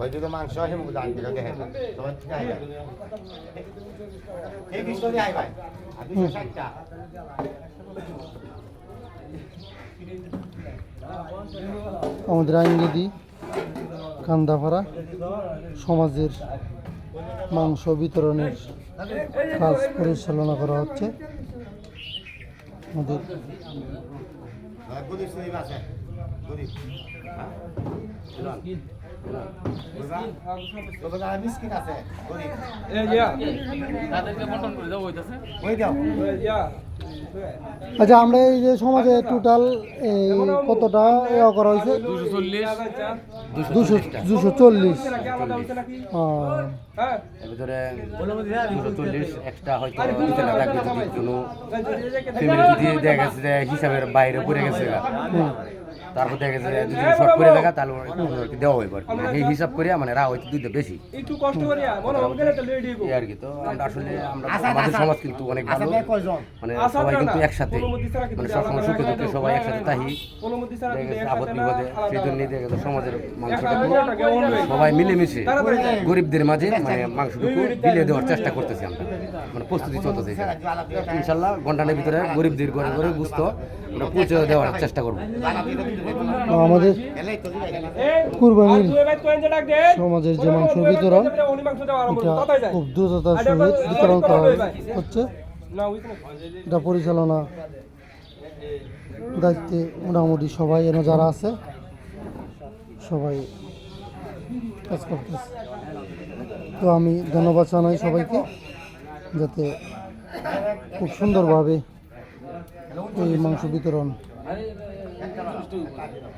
ওই দুটো মাংস আছে মুখে আনতে দেখেন তোমার যাই এই বিষ্ণু দিয়ে আই ভাই আর 260 টা আমাদের আইনগদি কান্দাপাড়া সমাজের মাংস বিতরণের কাজ পরিচালনা করা হচ্ছে। আমাদের গরিব শ্রেণী আছে গরিব হ্যাঁ মিসকিন আছে গরিব তাদেরকে বন্টন করে দেওয়া হইতেছে। ওই দাও আচ্ছা, আমরা এই যে সমাজে টোটাল কতটা করা হয়েছে? 240। এর ভিতরে 240 এক্সট্রা হয়তো দিতে না থাকবে যদি কোনো ফ্যামিলি যদি দেখা গেছে যে হিসাবের বাইরে পড়ে গেছে তারপর দেখা গেছে যদি শর্ট করে দেখা তাহলে দেওয়া হইব আর কি এই হিসাব করে মানে রা হয়তো দুইটা বেশি একটু কষ্ট করি এই আর কি। তো আমরা আসলে আমাদের সমাজ কিন্তু অনেক ভালো, মানে সবাই কিন্তু একসাথে, মানে সবসময় সুখে দুঃখে সবাই একসাথে তাহি আপদ বিপদে, সেই জন্য দেখা গেছে সমাজের মাংসটুকু সবাই মিলেমিশে গরিবদের মাঝে মানে মাংসটুকু বিলিয়ে দেওয়ার চেষ্টা করতেছি আমরা, মানে প্রস্তুতি চলতেছে। ইনশাল্লাহ ঘন্টার ভিতরে গরিবদের ঘরে ঘরে বুঝতে আমরা পৌঁছে দেওয়ার চেষ্টা করবো। আমাদের কুরবানির সমাজের যে মাংস বিতরণ এটা খুব দ্রুততার সহিত বিতরণ করা হচ্ছে। এটা পরিচালনা দায়িত্বে মোটামুটি সবাই এনে যারা আছে সবাই কাজ করতেছে। তো আমি ধন্যবাদ জানাই সবাইকে, যাতে খুব সুন্দরভাবে এই মাংস বিতরণ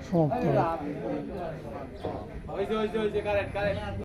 সমাপ্ত হয়।